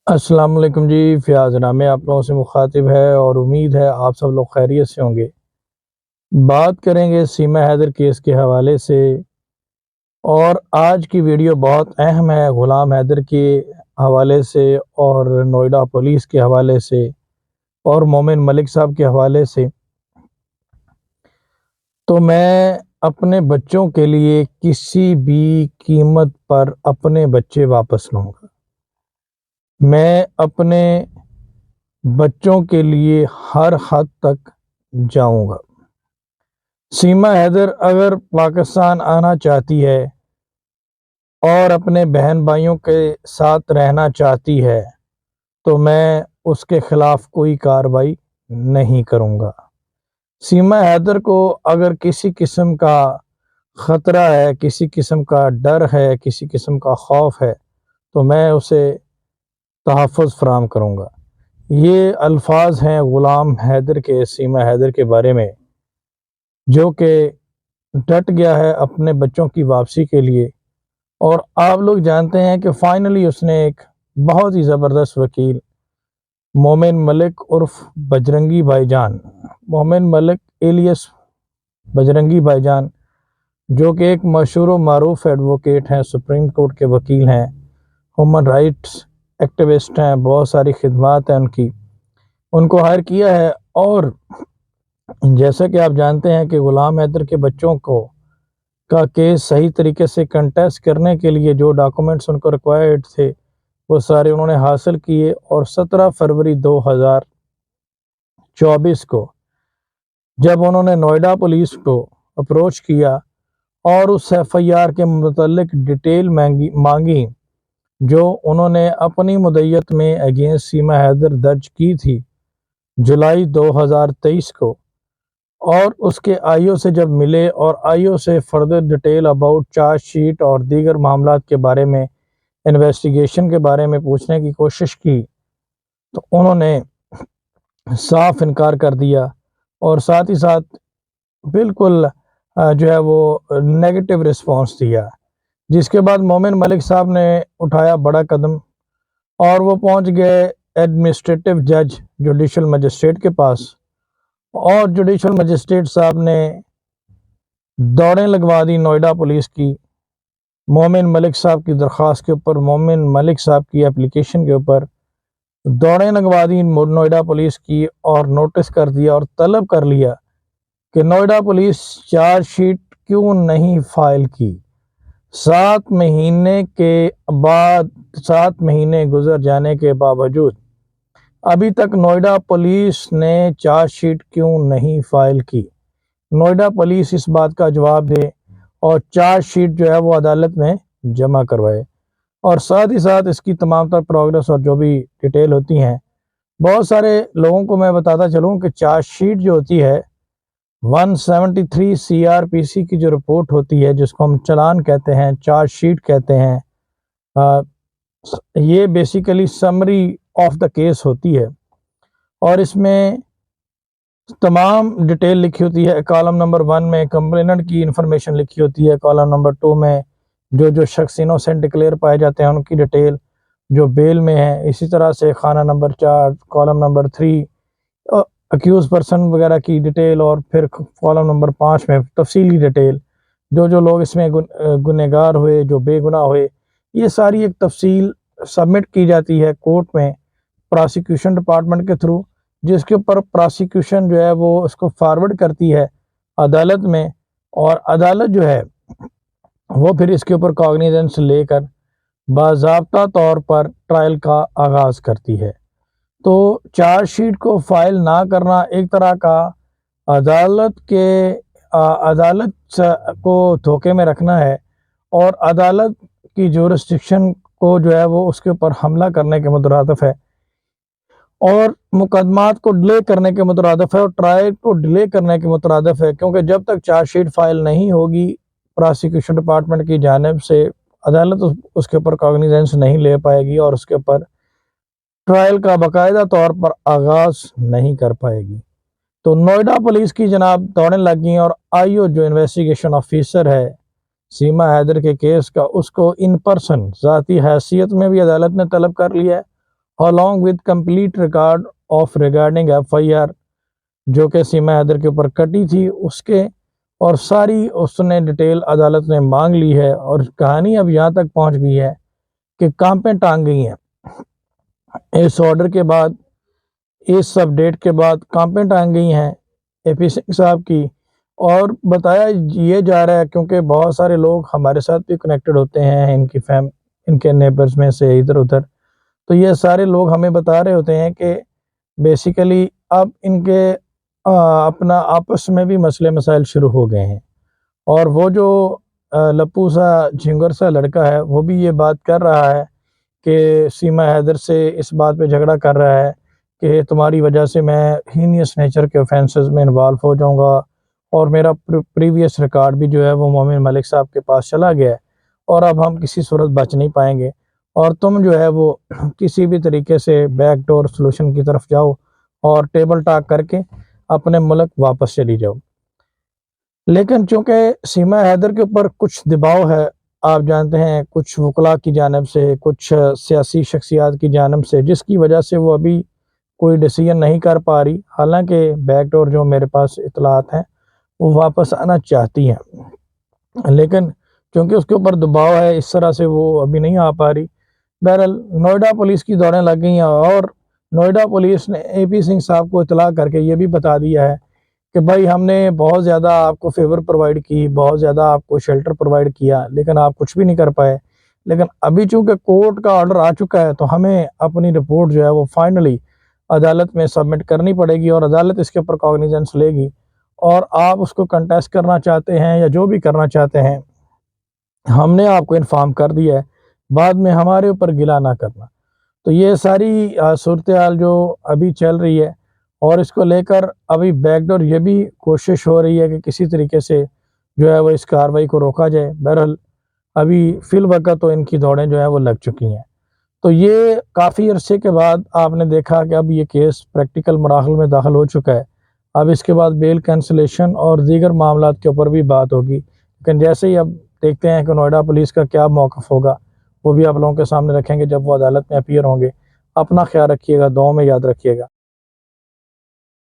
السلام علیکم جی، فیاض نامی آپ لوگوں سے مخاطب ہے اور امید ہے آپ سب لوگ خیریت سے ہوں گے۔ بات کریں گے سیما حیدر کیس کے حوالے سے، اور آج کی ویڈیو بہت اہم ہے غلام حیدر کے حوالے سے اور نوئیڈا پولیس کے حوالے سے اور مومن ملک صاحب کے حوالے سے۔ تو میں اپنے بچوں کے لیے کسی بھی قیمت پر اپنے بچے واپس لوں گا۔ میں اپنے بچوں کے لیے ہر حد تک جاؤں گا۔ سیما حیدر اگر پاکستان آنا چاہتی ہے اور اپنے بہن بھائیوں کے ساتھ رہنا چاہتی ہے تو میں اس کے خلاف کوئی کارروائی نہیں کروں گا۔ سیما حیدر کو اگر کسی قسم کا خطرہ ہے، کسی قسم کا ڈر ہے، کسی قسم کا خوف ہے تو میں اسے تحفظ فراہم کروں گا۔ یہ الفاظ ہیں غلام حیدر کے، سیما حیدر کے بارے میں، جو کہ ڈٹ گیا ہے اپنے بچوں کی واپسی کے لیے۔ اور آپ لوگ جانتے ہیں کہ فائنلی اس نے ایک بہت ہی زبردست وکیل مومن ملک عرف بجرنگی بھائی جان، مومن ملک ایلیس بجرنگی بھائی جان، جو کہ ایک مشہور و معروف ایڈوکیٹ ہیں، سپریم کورٹ کے وکیل ہیں، ہیومن رائٹس ایکٹیوسٹ ہیں، بہت ساری خدمات ہیں ان کو ہائر کیا ہے۔ اور جیسا کہ آپ جانتے ہیں کہ غلام حیدر کے بچوں کا کیس صحیح طریقے سے کنٹیسٹ کرنے کے لیے جو ڈاکومنٹس ان کو ریکوائرڈ تھے وہ سارے انہوں نے حاصل کیے، اور 17 فروری 2024 کو جب انہوں نے نوئیڈا پولیس کو اپروچ کیا اور اس ایف آئی آر کے متعلق ڈیٹیل مانگی جو انہوں نے اپنی مدعیت میں اگینسٹ سیما حیدر درج کی تھی جولائی 2023 کو، اور اس کے آئی او سے جب ملے اور آئی او سے further detail about charge sheet اور دیگر معاملات کے بارے میں، انویسٹیگیشن کے بارے میں پوچھنے کی کوشش کی تو انہوں نے صاف انکار کر دیا، اور ساتھ ہی ساتھ بالکل جو ہے وہ نیگیٹو رسپانس دیا، جس کے بعد مومن ملک صاحب نے اٹھایا بڑا قدم اور وہ پہنچ گئے ایڈمنسٹریٹو جج جوڈیشل مجسٹریٹ کے پاس، اور جوڈیشل مجسٹریٹ صاحب نے دوڑیں لگوا دی نوئیڈا پولیس کی مومن ملک صاحب کی درخواست کے اوپر، مومن ملک صاحب کی اپلیکیشن کے اوپر دوڑیں لگوا دی نوئیڈا پولیس کی، اور نوٹس کر دیا اور طلب کر لیا کہ نوئیڈا پولیس چارج شیٹ کیوں نہیں فائل کی۔ 7 مہینے کے بعد، 7 مہینے گزر جانے کے باوجود ابھی تک نوئیڈا پولیس نے چارج شیٹ کیوں نہیں فائل کی۔ نوئیڈا پولیس اس بات کا جواب دے اور چارج شیٹ جو ہے وہ عدالت میں جمع کروائے، اور ساتھ ہی ساتھ اس کی تمام تر پروگرس اور جو بھی ڈیٹیل ہوتی ہیں، بہت سارے لوگوں کو میں بتاتا چلوں کہ چارج شیٹ جو ہوتی ہے 173 سی آر پی سی کی جو رپورٹ ہوتی ہے، جس کو ہم چلان کہتے ہیں، چارج شیٹ کہتے ہیں، یہ basically summary of the case ہوتی ہے، اور اس میں تمام ڈیٹیل لکھی ہوتی ہے۔ کالم نمبر 1 میں کمپلیننٹ کی انفارمیشن لکھی ہوتی ہے، کالم نمبر 2 میں جو شخص انوسینٹ ڈکلیئر پائے جاتے ہیں ان کی ڈیٹیل جو بیل میں ہے، اسی طرح سے خانہ number 4، column number 3 accused person وغیرہ کی ڈیٹیل، اور پھر کالم نمبر 5 میں تفصیلی ڈیٹیل جو لوگ اس میں گنہگار ہوئے، جو بے گناہ ہوئے، یہ ساری ایک تفصیل سبمٹ کی جاتی ہے کورٹ میں پراسیکیوشن ڈپارٹمنٹ کے تھرو، جس کے اوپر پراسیکیوشن جو ہے وہ اس کو فارورڈ کرتی ہے عدالت میں، اور عدالت جو ہے وہ پھر اس کے اوپر کاگنیزنس لے کر باضابطہ طور پر ٹرائل کا آغاز کرتی ہے۔ تو چارج شیٹ کو فائل نہ کرنا ایک طرح کا عدالت کو دھوکے میں رکھنا ہے، اور عدالت کی جورسڈکشن کو جو ہے وہ اس کے اوپر حملہ کرنے کے مترادف ہے، اور مقدمات کو ڈیلے کرنے کے مترادف ہے، اور ٹرائل کو ڈیلے کرنے کے مترادف ہے، کیونکہ جب تک چارج شیٹ فائل نہیں ہوگی پراسیکیوشن ڈپارٹمنٹ کی جانب سے، عدالت اس کے اوپر کاگنیزنس نہیں لے پائے گی اور اس کے اوپر ٹرائل کا باقاعدہ طور پر آغاز نہیں کر پائے گی۔ تو نوئیڈا پولیس کی جناب دوڑیں لگ گئیں، اور آئی او جو انویسٹیگیشن آفیسر ہے سیما حیدر کے کیس کا، اس کو ان پرسن ذاتی حیثیت میں بھی عدالت نے طلب کر لیا ہے، along with complete record of regarding FIR جو کہ سیما حیدر کے اوپر کٹی تھی اس کے، اور ساری اس نے ڈیٹیل عدالت نے مانگ لی ہے، اور کہانی اب یہاں تک پہنچ گئی ہے کہ کانپیں ٹانگ گئی ہیں اس آرڈر کے بعد، اس اپڈیٹ کے بعد کانپیں ٹانگ گئی ہیں اے پی سنگھ صاحب کی۔ اور بتایا یہ جا رہا ہے، کیونکہ بہت سارے لوگ ہمارے ساتھ بھی کنیکٹڈ ہوتے ہیں ان کے نیبرز میں سے ادھر ادھر، تو یہ سارے لوگ ہمیں بتا رہے ہوتے ہیں کہ بیسیکلی اب ان کے اپنا آپس میں بھی مسئلے مسائل شروع ہو گئے ہیں، اور وہ جو لپو سا جھنگر سا لڑکا ہے وہ بھی یہ بات کر رہا ہے کہ سیما حیدر سے اس بات پہ جھگڑا کر رہا ہے کہ تمہاری وجہ سے میں ہینیس نیچر کے اوفینسز میں انوالو ہو جاؤں گا، اور میرا پریویس ریکارڈ بھی جو ہے وہ مومن ملک صاحب کے پاس چلا گیا ہے، اور اب ہم کسی صورت بچ نہیں پائیں گے، اور تم جو ہے وہ کسی بھی طریقے سے بیک ڈور سلوشن کی طرف جاؤ اور ٹیبل ٹاک کر کے اپنے ملک واپس چلی جاؤ۔ لیکن چونکہ سیما حیدر کے اوپر کچھ دباؤ ہے، آپ جانتے ہیں، کچھ وکلاء کی جانب سے، کچھ سیاسی شخصیات کی جانب سے، جس کی وجہ سے وہ ابھی کوئی ڈیسیژن نہیں کر پا رہی، حالانکہ بیک ڈور جو میرے پاس اطلاعات ہیں وہ واپس آنا چاہتی ہیں، لیکن کیونکہ اس کے اوپر دباؤ ہے اس طرح سے وہ ابھی نہیں آ پا رہی۔ بہرحال نوئیڈا پولیس کی دوڑیں لگ گئی ہیں، اور نوئیڈا پولیس نے اے پی سنگھ صاحب کو اطلاع کر کے یہ بھی بتا دیا ہے کہ بھائی ہم نے بہت زیادہ آپ کو فیور پرووائڈ کی، بہت زیادہ آپ کو شیلٹر پرووائڈ کیا، لیکن آپ کچھ بھی نہیں کر پائے، لیکن ابھی چونکہ کورٹ کا آرڈر آ چکا ہے تو ہمیں اپنی رپورٹ جو ہے وہ فائنلی عدالت میں سبمٹ کرنی پڑے گی، اور عدالت اس کے اوپر کاگنیزنس لے گی، اور آپ اس کو کنٹیسٹ کرنا چاہتے ہیں یا جو بھی کرنا چاہتے ہیں ہم نے آپ کو انفارم کر دیا ہے، بعد میں ہمارے اوپر گلہ نہ کرنا۔ تو یہ ساری صورتحال جو ابھی چل رہی ہے، اور اس کو لے کر ابھی بیک ڈور یہ بھی کوشش ہو رہی ہے کہ کسی طریقے سے جو ہے وہ اس کاروائی کو روکا جائے۔ بہرحال ابھی فی الوقت تو ان کی دوڑیں جو ہیں وہ لگ چکی ہیں۔ تو یہ کافی عرصے کے بعد آپ نے دیکھا کہ اب یہ کیس پریکٹیکل مراحل میں داخل ہو چکا ہے، اب اس کے بعد بیل کینسلیشن اور دیگر معاملات کے اوپر بھی بات ہوگی، لیکن جیسے ہی اب دیکھتے ہیں کہ نوئیڈا پولیس کا کیا موقف ہوگا، وہ بھی آپ لوگوں کے سامنے رکھیں گے جب وہ عدالت میں اپیئر ہوں گے۔ اپنا خیال رکھیے گا، دعاؤں میں یاد رکھیے گا۔